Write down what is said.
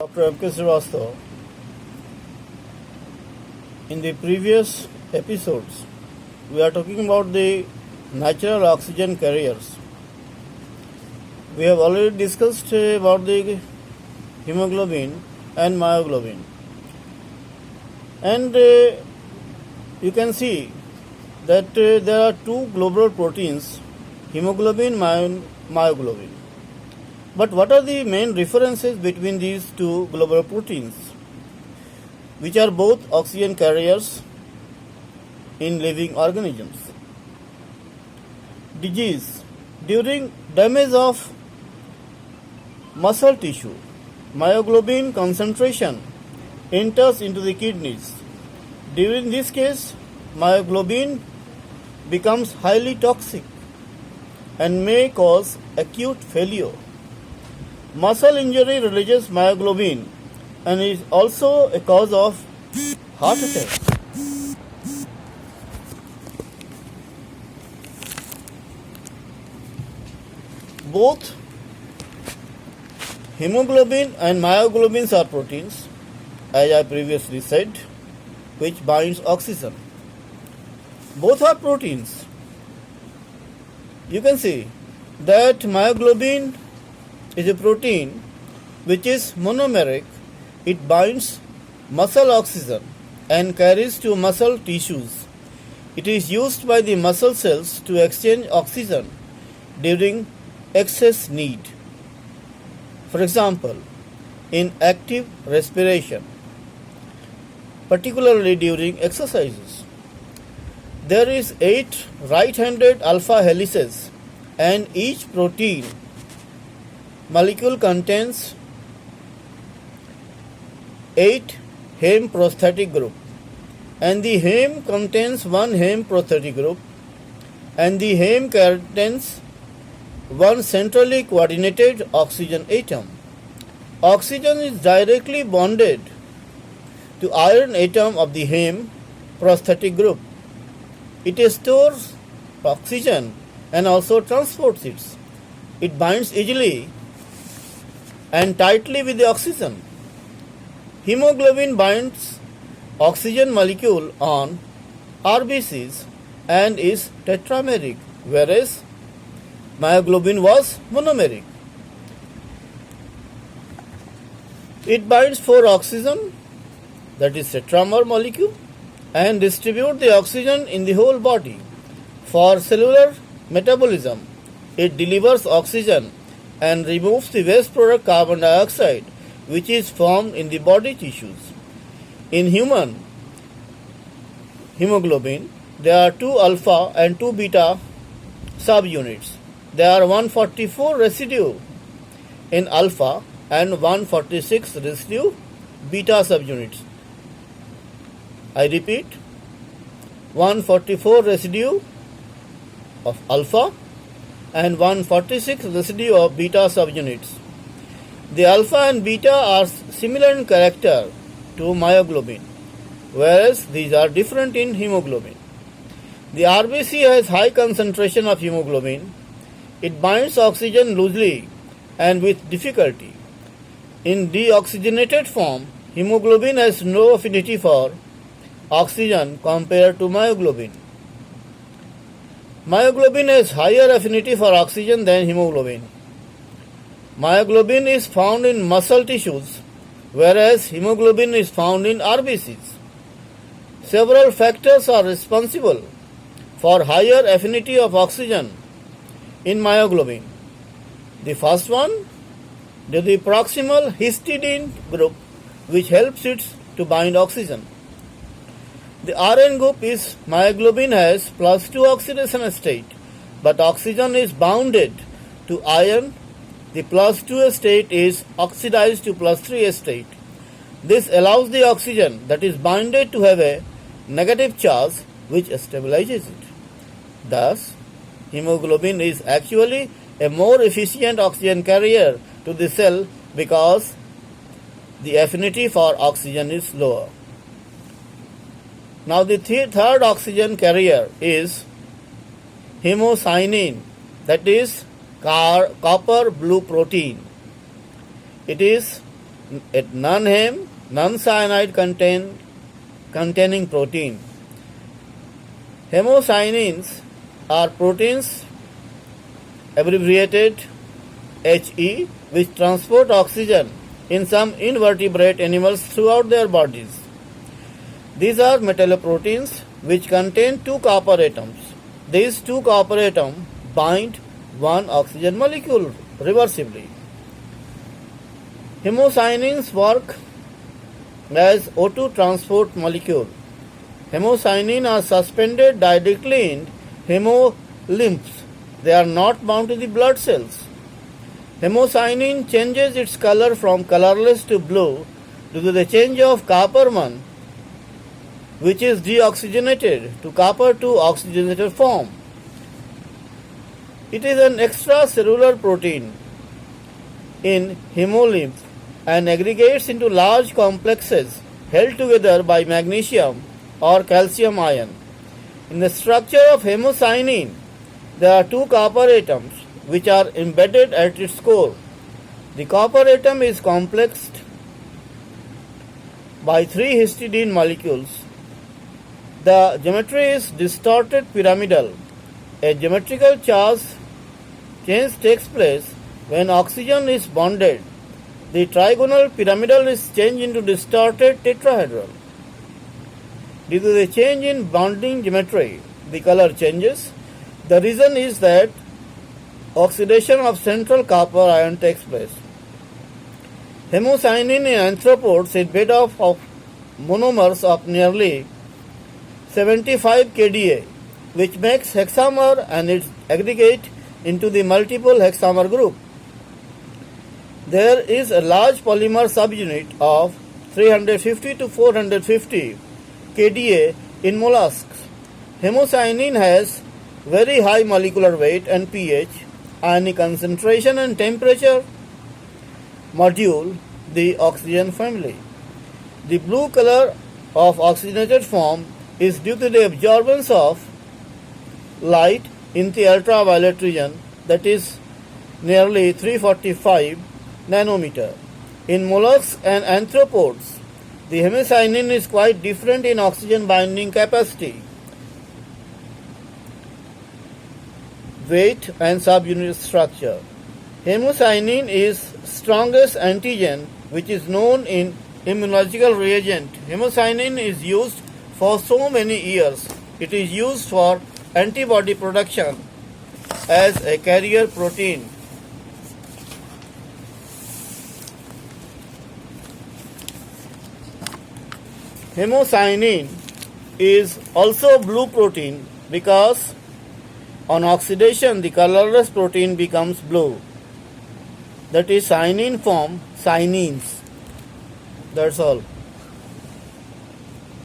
Dr. M.K. Srivastava. In the previous episodes, we are talking about the natural oxygen carriers. We have already discussed about the hemoglobin and myoglobin. And you can see that there are two global proteins, hemoglobin, myoglobin. But what are the main differences between these two global proteins, which are both oxygen carriers in living organisms? Disease. During damage of muscle tissue, myoglobin concentration enters into the kidneys. During this case, myoglobin becomes highly toxic and may cause acute failure. Muscle injury releases myoglobin and is also a cause of heart attack. Both hemoglobin and myoglobins are proteins, as I previously said, which binds oxygen. Both are proteins. You can see that myoglobin is a protein which is monomeric. It binds muscle oxygen and carries to muscle tissues. It is used by the muscle cells to exchange oxygen during excess need. For example, in active respiration, particularly during exercises. There is 8 right-handed alpha helices, and each protein molecule contains 8 heme prosthetic group, and the heme contains 1 heme prosthetic group, and the heme contains 1 centrally coordinated oxygen atom. Oxygen is directly bonded to iron atom of the heme prosthetic group. It stores oxygen and also transports it. It binds easily and tightly with the oxygen. Hemoglobin binds oxygen molecule on RBCs and is tetrameric, whereas myoglobin was monomeric. It binds 4 oxygen, that is tetramer molecule, and distributes the oxygen in the whole body. For cellular metabolism, it delivers oxygen and removes the waste product carbon dioxide, which is formed in the body tissues. In human hemoglobin, there are 2 alpha and 2 beta subunits. There are 144 residue in alpha and 146 residue beta subunits. I repeat, 144 residue of alpha and 146 residue of beta subunits. The alpha and beta are similar in character to myoglobin, whereas these are different in hemoglobin. The RBC has high concentration of hemoglobin. It binds oxygen loosely and with difficulty. In deoxygenated form, hemoglobin has no affinity for oxygen compared to myoglobin. Myoglobin has higher affinity for oxygen than hemoglobin. Myoglobin is found in muscle tissues, whereas hemoglobin is found in RBCs. Several factors are responsible for higher affinity of oxygen in myoglobin. The first one is the proximal histidine group, which helps it to bind oxygen. The RN group is myoglobin has +2 oxidation state, but oxygen is bounded to iron. The +2 state is oxidized to +3 state. This allows the oxygen that is bounded to have a negative charge which stabilizes it. Thus, hemoglobin is actually a more efficient oxygen carrier to the cell because the affinity for oxygen is lower. Now the third oxygen carrier is hemocyanin, that is copper blue protein. It is non-heme, non-cyanide containing protein. Hemocyanins are proteins abbreviated HE which transport oxygen in some invertebrate animals throughout their bodies. These are metalloproteins which contain two copper atoms. These two copper atoms bind one oxygen molecule reversibly. Hemocyanins work as O2 transport molecule. Hemocyanin are suspended directly in hemolymphs. They are not bound to the blood cells. Hemocyanin changes its color from colorless to blue due to the change of copper 1, which is deoxygenated to copper 2 oxygenated form. It is an extracellular protein in hemolymph and aggregates into large complexes held together by magnesium or calcium ion. In the structure of hemocyanin, there are two copper atoms which are embedded at its core. The copper atom is complexed by three histidine molecules. The geometry is distorted pyramidal. A geometrical change takes place when oxygen is bonded. The trigonal pyramidal is changed into distorted tetrahedral. Due to the change in bonding geometry, the color changes. The reason is that oxidation of central copper ion takes place. Hemocyanin in arthropods is made up of monomers of nearly 75 kDa, which makes hexamer and it aggregate into the multiple hexamer group. There is a large polymer subunit of 350 to 450 kDa in mollusks. Hemocyanin has very high molecular weight and pH, ionic concentration and temperature module the oxygen family. The blue color of oxygenated form is due to the absorbance of light in the ultraviolet region, that is nearly 345 nanometer. In mollusks and arthropods, the hemocyanin is quite different in oxygen binding capacity, weight and subunit structure. Hemocyanin is strongest antigen which is known in immunological reagent. Hemocyanin is used for so many years. It is used for antibody production as a carrier protein. Hemocyanin is also blue protein because on oxidation the colorless protein becomes blue. That is cyanin form cyanins. That's all.